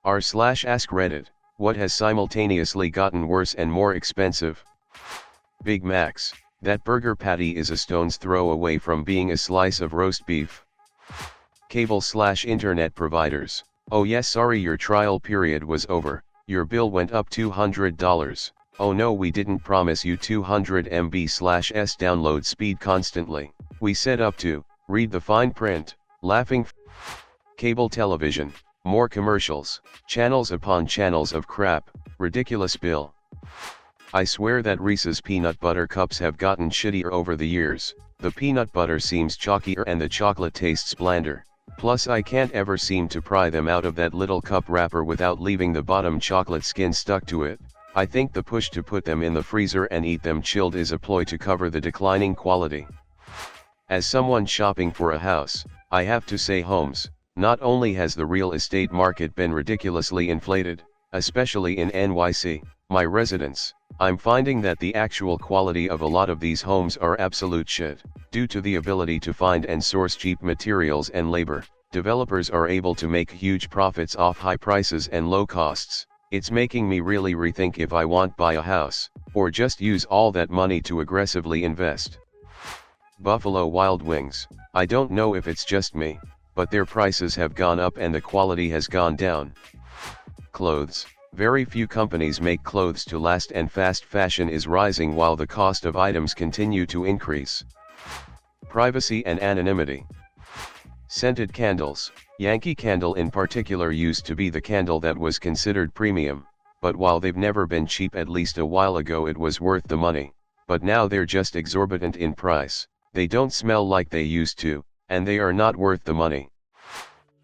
r/AskReddit, what has simultaneously gotten worse and more expensive? Big Macs, that burger patty is a stone's throw away from being a slice of roast beef. Cable/internet providers, oh yes, sorry, your trial period was over, your bill went up $200. Oh no, we didn't promise you 200 MB/s download speed constantly. We said up to. Read the fine print. Laughing. Cable television, more commercials, channels upon channels of crap, ridiculous bill. I swear that Reese's peanut butter cups have gotten shittier over the years. The peanut butter seems chalkier and the chocolate tastes blander. Plus I can't ever seem to pry them out of that little cup wrapper without leaving the bottom chocolate skin stuck to it. I think the push to put them in the freezer and eat them chilled is a ploy to cover the declining quality. As someone shopping for a house, I have to say homes, not only has the real estate market been ridiculously inflated, especially in NYC, my residence, I'm finding that the actual quality of a lot of these homes are absolute shit. Due to the ability to find and source cheap materials and labor, developers are able to make huge profits off high prices and low costs. It's making me really rethink if I want to buy a house, or just use all that money to aggressively invest. Buffalo Wild Wings, I don't know if it's just me, but their prices have gone up and the quality has gone down. Clothes, very few companies make clothes to last and fast fashion is rising while the cost of items continue to increase. Privacy and anonymity. Scented candles, Yankee Candle in particular used to be the candle that was considered premium, but while they've never been cheap, at least a while ago it was worth the money, but now they're just exorbitant in price, they don't smell like they used to, and they are not worth the money.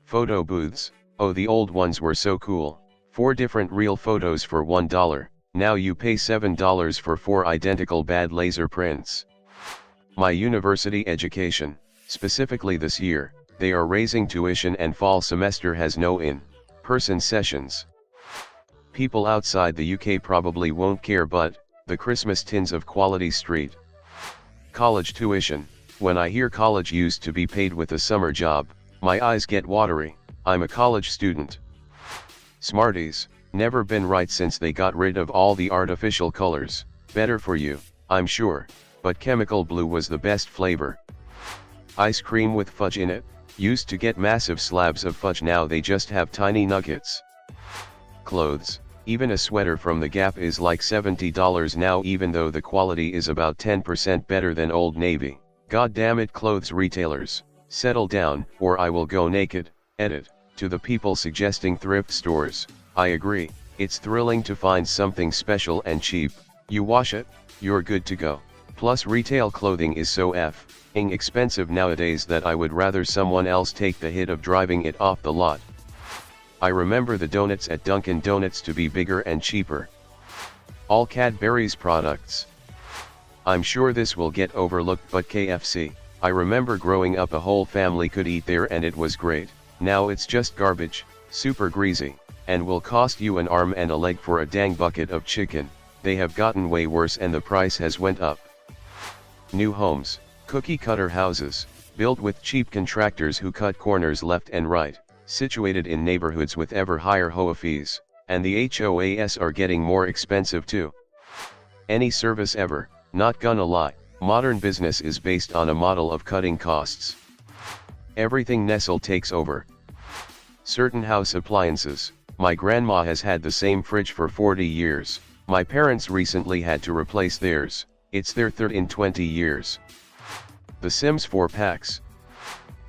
Photo booths, oh the old ones were so cool, 4 different real photos for $1, now you pay $7 for 4 identical bad laser prints. My university education, specifically this year, they are raising tuition and fall semester has no in-person sessions. People outside the UK probably won't care, but the Christmas tins of Quality Street. College tuition, when I hear college used to be paid with a summer job, my eyes get watery, I'm a college student. Smarties, never been right since they got rid of all the artificial colors, better for you, I'm sure, but chemical blue was the best flavor. Ice cream with fudge in it, used to get massive slabs of fudge, now they just have tiny nuggets. Clothes, even a sweater from the Gap is like $70 now, even though the quality is about 10% better than Old Navy. God damn it, clothes retailers, settle down, or I will go naked. Edit. To the people suggesting thrift stores, I agree, it's thrilling to find something special and cheap, you wash it, you're good to go. Plus retail clothing is so f***ing expensive nowadays that I would rather someone else take the hit of driving it off the lot. I remember the donuts at Dunkin' Donuts to be bigger and cheaper. All Cadbury's products. I'm sure this will get overlooked, but KFC, I remember growing up a whole family could eat there and it was great. Now it's just garbage, super greasy, and will cost you an arm and a leg for a dang bucket of chicken. They have gotten way worse and the price has went up. New homes, cookie cutter houses, built with cheap contractors who cut corners left and right, situated in neighborhoods with ever higher HOA fees, and the HOAs are getting more expensive too. Any service ever, not gonna lie, modern business is based on a model of cutting costs. Everything Nestle takes over. Certain house appliances, my grandma has had the same fridge for 40 years, my parents recently had to replace theirs, it's their third in 20 years. The Sims 4 packs.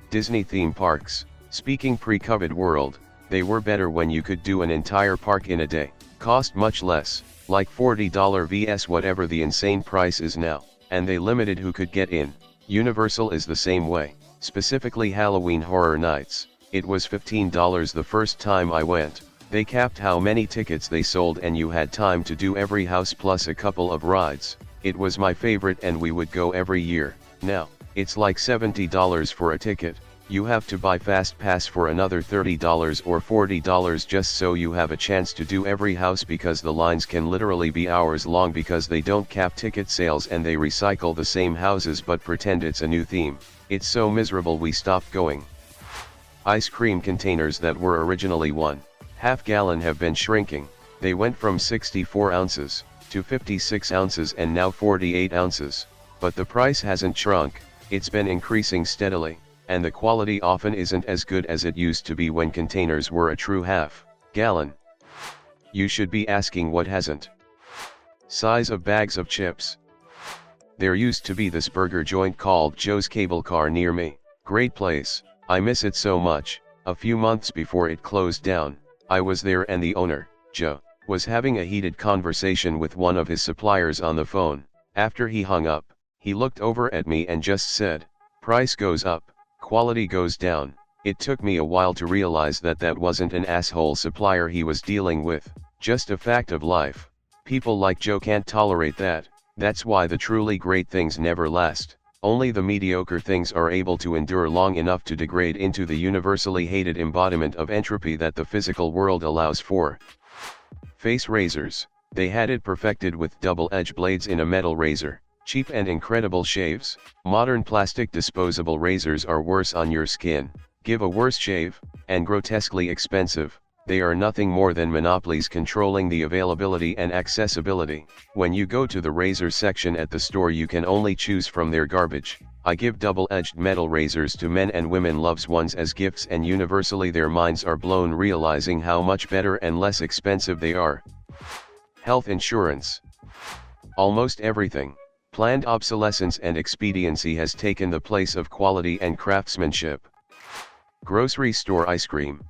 Disney theme parks, speaking pre-COVID world, they were better when you could do an entire park in a day, cost much less, like $40 vs whatever the insane price is now, and they limited who could get in. Universal is the same way. Specifically Halloween Horror Nights, it was $15 the first time I went, they capped how many tickets they sold and you had time to do every house plus a couple of rides, it was my favorite and we would go every year. Now, it's like $70 for a ticket, you have to buy Fast Pass for another $30 or $40 just so you have a chance to do every house, because the lines can literally be hours long because they don't cap ticket sales and they recycle the same houses but pretend it's a new theme. It's so miserable we stopped going. Ice cream containers that were originally $1. Half gallon have been shrinking. They went from 64 ounces to 56 ounces and now 48 ounces. But the price hasn't shrunk, it's been increasing steadily, and the quality often isn't as good as it used to be when containers were a true half gallon. You should be asking what hasn't. Size of bags of chips. There used to be this burger joint called Joe's Cable Car near me. Great place, I miss it so much. A few months before it closed down, I was there and the owner, Joe, was having a heated conversation with one of his suppliers on the phone. After he hung up, he looked over at me and just said, "Price goes up, quality goes down." It took me a while to realize that that wasn't an asshole supplier he was dealing with, just a fact of life. People like Joe can't tolerate that. That's why the truly great things never last. Only the mediocre things are able to endure long enough to degrade into the universally hated embodiment of entropy that the physical world allows for. Face razors. They had it perfected with double-edged blades in a metal razor. Cheap and incredible shaves. Modern plastic disposable razors are worse on your skin, give a worse shave, and grotesquely expensive. They are nothing more than monopolies controlling the availability and accessibility. When you go to the razor section at the store, you can only choose from their garbage. I give double-edged metal razors to men and women loved ones as gifts, and universally their minds are blown realizing how much better and less expensive they are. Health insurance. Almost everything. Planned obsolescence and expediency has taken the place of quality and craftsmanship. Grocery store ice cream.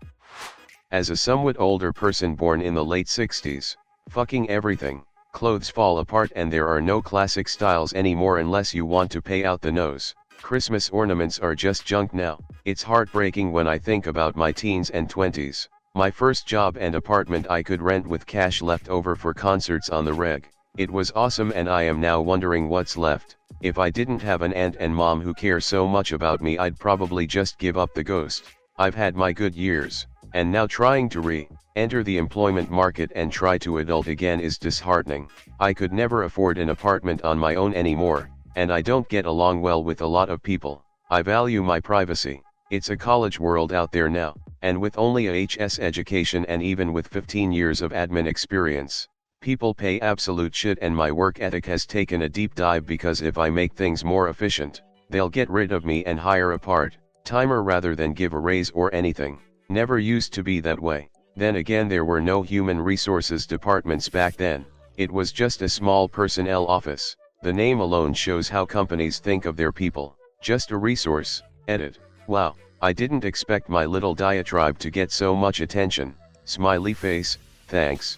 As a somewhat older person born in the late 60s, fucking everything, clothes fall apart and there are no classic styles anymore unless you want to pay out the nose. Christmas ornaments are just junk now. It's heartbreaking when I think about my teens and 20s. My first job and apartment I could rent with cash left over for concerts on the reg. It was awesome, and I am now wondering what's left. If I didn't have an aunt and mom who care so much about me, I'd probably just give up the ghost. I've had my good years, and now trying to re-enter the employment market and try to adult again is disheartening. I could never afford an apartment on my own anymore, and I don't get along well with a lot of people. I value my privacy. It's a college world out there now, and with only a HS education and even with 15 years of admin experience, people pay absolute shit, and my work ethic has taken a deep dive because if I make things more efficient, they'll get rid of me and hire a part-timer rather than give a raise or anything. Never used to be that way. Then again, there were no human resources departments back then. It was just a small personnel office. The name alone shows how companies think of their people. Just a resource. Edit. Wow, I didn't expect my little diatribe to get so much attention. Smiley face, thanks.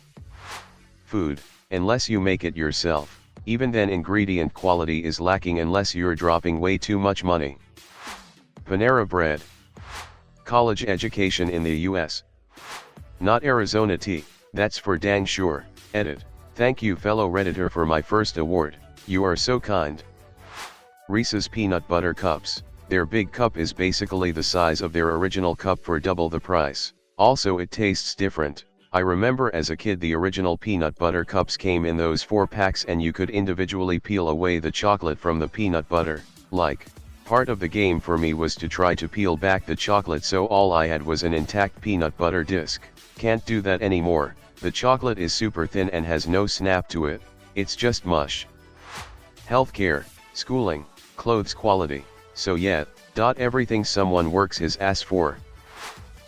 Food. Unless you make it yourself. Even then, ingredient quality is lacking unless you're dropping way too much money. Panera Bread. College education in the US. Not Arizona tea, that's for dang sure. Edit. Thank you, fellow Redditor, for my first award. You are so kind. Reese's Peanut Butter Cups. Their big cup is basically the size of their original cup for double the price. Also, it tastes different. I remember as a kid the original peanut butter cups came in those 4-packs and you could individually peel away the chocolate from the peanut butter. Part of the game for me was to try to peel back the chocolate so all I had was an intact peanut butter disc. Can't do that anymore. The chocolate is super thin and has no snap to it. It's just mush. Healthcare, schooling, clothes quality. So yeah, everything someone works his ass for.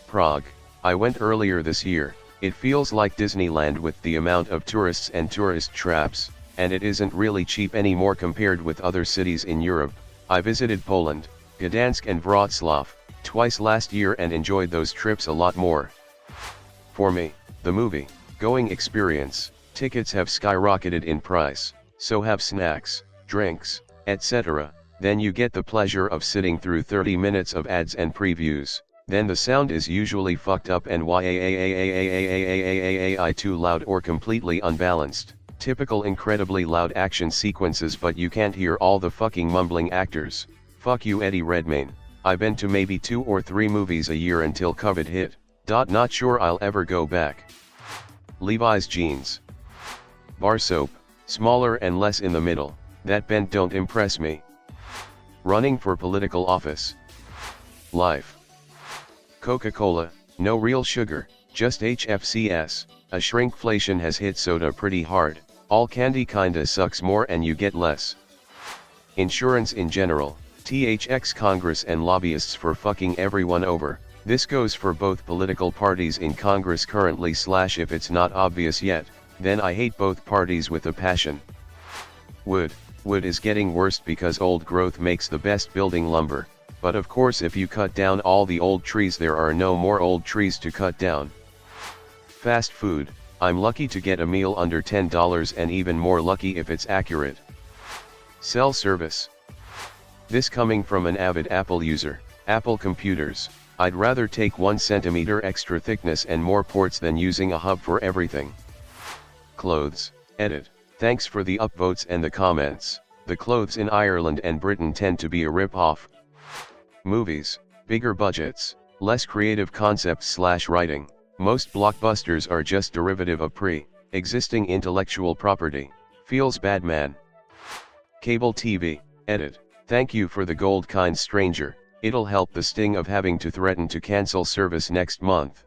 Prague. I went earlier this year. It feels like Disneyland with the amount of tourists and tourist traps, and it isn't really cheap anymore compared with other cities in Europe. I visited Poland, Gdansk and Wrocław, twice last year and enjoyed those trips a lot more. For me, the movie-going experience, tickets have skyrocketed in price, so have snacks, drinks, etc. Then you get the pleasure of sitting through 30 minutes of ads and previews. Then the sound is usually fucked up and too loud or completely unbalanced. Typical incredibly loud action sequences, but you can't hear all the fucking mumbling actors. Fuck you, Eddie Redmayne. I've been to maybe 2 or 3 movies a year until COVID hit. Not sure I'll ever go back. Levi's jeans. Bar soap, smaller and less in the middle. That bent don't impress me. Running for political office. Life. Coca-Cola, no real sugar, Just HFCS, a shrinkflation has hit soda pretty hard, all candy kinda sucks more and you get less. Insurance in general, THX Congress and lobbyists for fucking everyone over, this goes for both political parties in Congress currently / if it's not obvious yet, then I hate both parties with a passion. Wood is getting worse because old growth makes the best building lumber, but of course if you cut down all the old trees there are no more old trees to cut down. Fast food, I'm lucky to get a meal under $10 and even more lucky if it's accurate. Cell service. This coming from an avid Apple user, Apple computers, I'd rather take 1 centimeter extra thickness and more ports than using a hub for everything. Clothes, edit, thanks for the upvotes and the comments, the clothes in Ireland and Britain tend to be a rip-off. Movies, bigger budgets, less creative concepts / writing, most blockbusters are just derivative of pre-existing intellectual property, feels bad man. Cable TV, edit, thank you for the gold kind stranger, it'll help the sting of having to threaten to cancel service next month.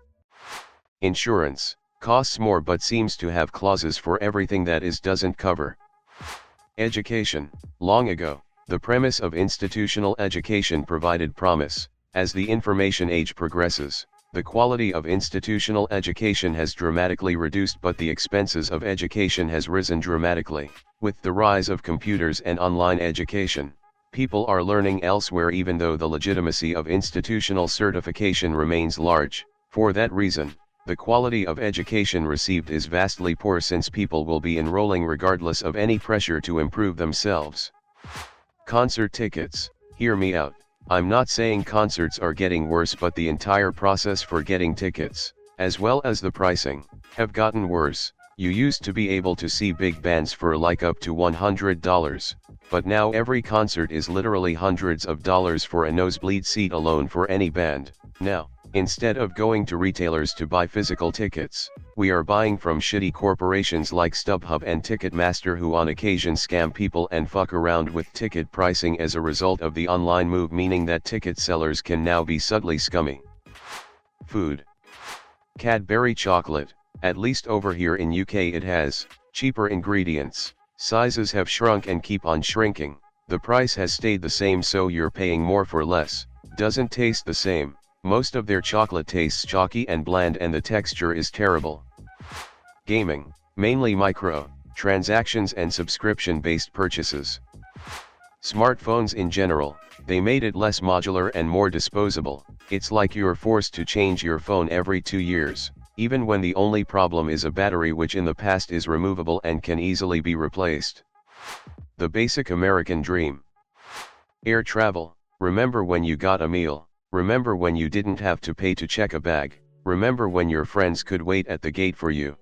Insurance, costs more but seems to have clauses for everything that doesn't cover. Education, long ago, the premise of institutional education provided promise. As the information age progresses, the quality of institutional education has dramatically reduced but the expenses of education has risen dramatically. With the rise of computers and online education, people are learning elsewhere even though the legitimacy of institutional certification remains large. For that reason, the quality of education received is vastly poor since people will be enrolling regardless of any pressure to improve themselves. Concert tickets, hear me out, I'm not saying concerts are getting worse but the entire process for getting tickets, as well as the pricing, have gotten worse. You used to be able to see big bands for like up to $100, but now every concert is literally hundreds of dollars for a nosebleed seat alone for any band. Now, instead of going to retailers to buy physical tickets, we are buying from shitty corporations like StubHub and Ticketmaster who on occasion scam people and fuck around with ticket pricing as a result of the online move, meaning that ticket sellers can now be subtly scummy. Food. Cadbury chocolate, at least over here in UK it has cheaper ingredients, sizes have shrunk and keep on shrinking, the price has stayed the same so you're paying more for less, doesn't taste the same. Most of their chocolate tastes chalky and bland and the texture is terrible. Gaming, mainly micro transactions and subscription-based purchases. Smartphones in general, they made it less modular and more disposable, it's like you're forced to change your phone every 2 years, even when the only problem is a battery which in the past is removable and can easily be replaced. The basic American dream. Air travel, remember when you got a meal? Remember when you didn't have to pay to check a bag? Remember when your friends could wait at the gate for you?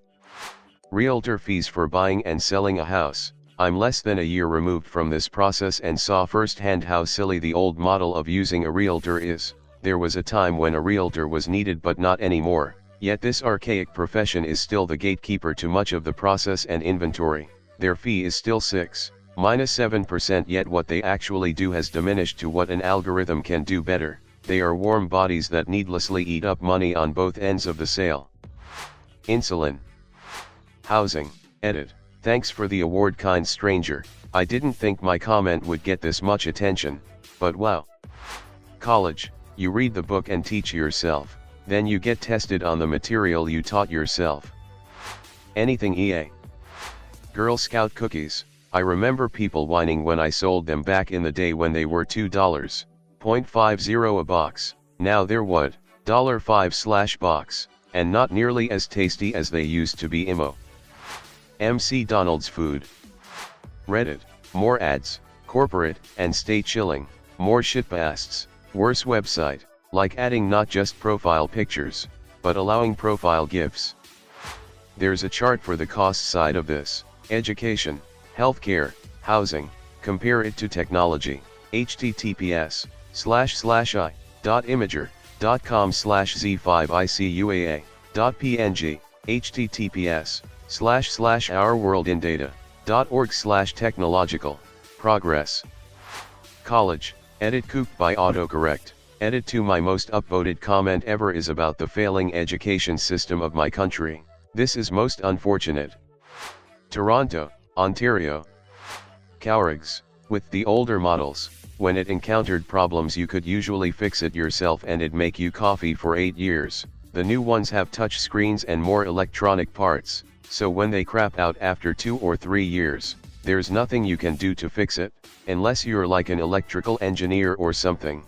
Realtor fees for buying and selling a house. I'm less than a year removed from this process and saw firsthand how silly the old model of using a realtor is. There was a time when a realtor was needed but not anymore, yet this archaic profession is still the gatekeeper to much of the process and inventory. Their fee is still 6–7%, yet what they actually do has diminished to what an algorithm can do better. They are warm bodies that needlessly eat up money on both ends of the sale. Insulin. Housing, edit, thanks for the award kind stranger, I didn't think my comment would get this much attention, but wow. College, you read the book and teach yourself, then you get tested on the material you taught yourself. Anything EA. Girl Scout cookies, I remember people whining when I sold them back in the day when they were $2.50 a box, now they're what, $5/box, and not nearly as tasty as they used to be. MC Donald's food. Reddit, more ads, corporate and state chilling, more shitbasts, worse website, like adding not just profile pictures, but allowing profile GIFs. There's a chart for the cost side of this, education, healthcare, housing, compare it to technology, https://imager.com/z5icuaa.png, https://ourworldindata.org/technological, progress. College, edit cooked by autocorrect, Edit to my most upvoted comment ever is about the failing education system of my country. This is most unfortunate. Toronto, Ontario. Cowrigs. With the older models, when it encountered problems you could usually fix it yourself and it'd make you coffee for 8 years. The new ones have touch screens and more electronic parts, so when they crap out after 2 or 3 years, there's nothing you can do to fix it, unless you're like an electrical engineer or something.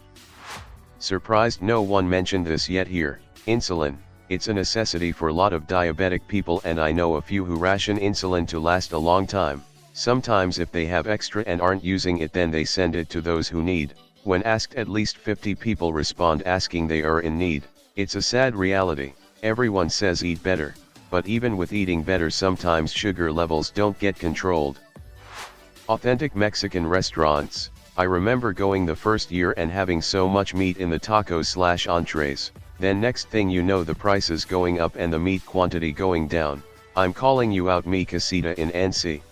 Surprised no one mentioned this yet here. Insulin. It's a necessity for a lot of diabetic people, and I know a few who ration insulin to last a long time. Sometimes if they have extra and aren't using it, then they send it to those who need. When asked, at least 50 people respond asking they are in need. It's a sad reality. Everyone says eat better, but even with eating better, sometimes sugar levels don't get controlled. Authentic Mexican restaurants. I remember going the first year and having so much meat in the tacos/entrees, then next thing you know the prices going up and the meat quantity going down. I'm calling you out, mi casita in NC.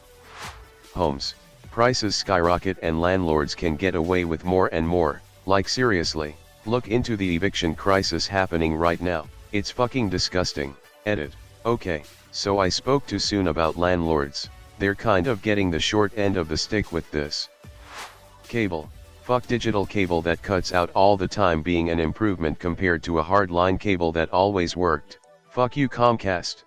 Homes. Prices skyrocket and landlords can get away with more and more. Like seriously, look into the eviction crisis happening right now. It's fucking disgusting. Edit. Okay, so I spoke too soon about landlords. They're kind of getting the short end of the stick with this. Cable. Fuck digital cable that cuts out all the time being an improvement compared to a hardline cable that always worked. Fuck you, Comcast.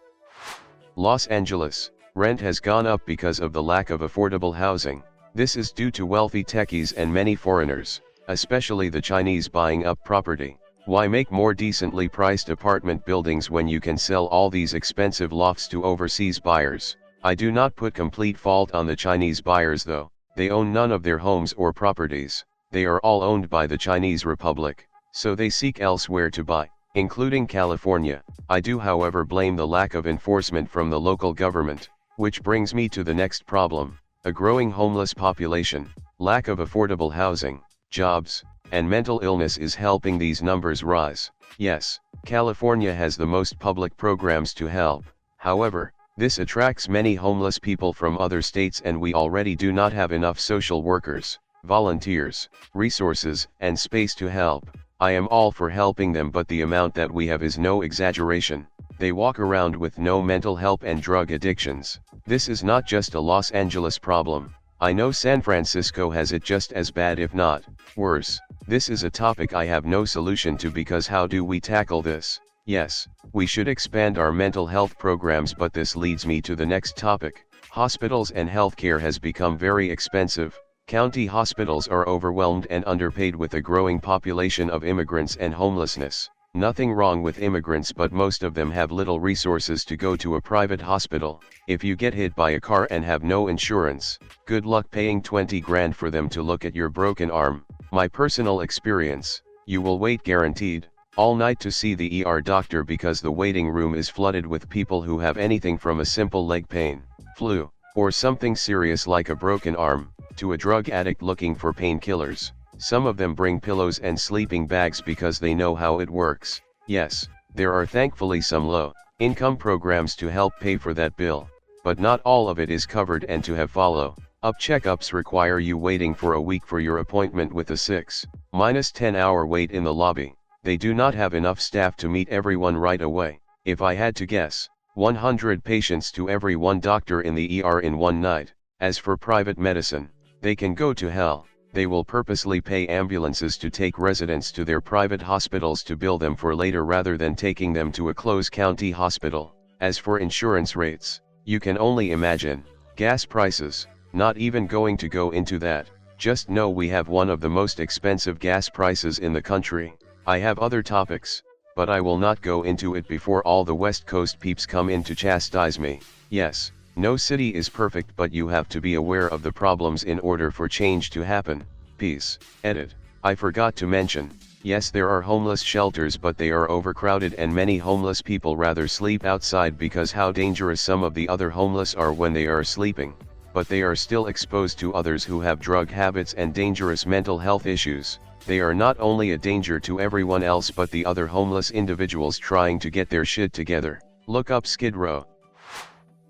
Los Angeles. Rent has gone up because of the lack of affordable housing. This is due to wealthy techies and many foreigners, especially the Chinese, buying up property. Why make more decently priced apartment buildings when you can sell all these expensive lofts to overseas buyers? I do not put complete fault on the Chinese buyers though. They own none of their homes or properties. They are all owned by the Chinese Republic, so they seek elsewhere to buy, including California. I do however blame the lack of enforcement from the local government, which brings me to the next problem: a growing homeless population, lack of affordable housing, jobs, and mental illness is helping these numbers rise. Yes, California has the most public programs to help. However, this attracts many homeless people from other states, and we already do not have enough social workers, volunteers, resources, and space to help. I am all for helping them, but the amount that we have is no exaggeration. They walk around with no mental health and drug addictions. This is not just a Los Angeles problem. I know San Francisco has it just as bad, if not worse. This is a topic I have no solution to, because how do we tackle this? Yes, we should expand our mental health programs, but this leads me to the next topic. Hospitals and healthcare has become very expensive. County hospitals are overwhelmed and underpaid with a growing population of immigrants and homelessness. Nothing wrong with immigrants, but most of them have little resources to go to a private hospital. If you get hit by a car and have no insurance, good luck paying 20 grand for them to look at your broken arm. My personal experience: you will wait guaranteed all night to see the ER doctor because the waiting room is flooded with people who have anything from a simple leg pain, flu, or something serious like a broken arm, to a drug addict looking for painkillers. Some of them bring pillows and sleeping bags because they know how it works. Yes, there are thankfully some low-income programs to help pay for that bill, but not all of it is covered, and to have follow-up checkups require you waiting for a week for your appointment with a 6-10 hour wait in the lobby. They do not have enough staff to meet everyone right away. If I had to guess, 100 patients to every one doctor in the ER in one night. As for private medicine, they can go to hell. They will purposely pay ambulances to take residents to their private hospitals to bill them for later rather than taking them to a close county hospital. As for insurance rates, you can only imagine. Gas prices, not even going to go into that. Just know we have one of the most expensive gas prices in the country. I have other topics, but I will not go into it before all the West Coast peeps come in to chastise me. Yes, no city is perfect, but you have to be aware of the problems in order for change to happen. Peace. Edit. I forgot to mention, yes, there are homeless shelters, but they are overcrowded and many homeless people rather sleep outside because how dangerous some of the other homeless are when they are sleeping. But they are still exposed to others who have drug habits and dangerous mental health issues. They are not only a danger to everyone else but the other homeless individuals trying to get their shit together. Look up Skid Row.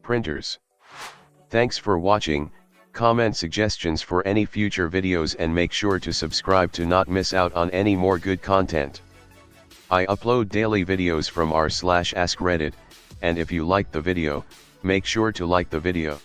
Printers. Thanks for watching. comment suggestions for any future videos and make sure to subscribe to not miss out on any more good content. I upload daily videos from r/AskReddit, and if you like the video, make sure to like the video.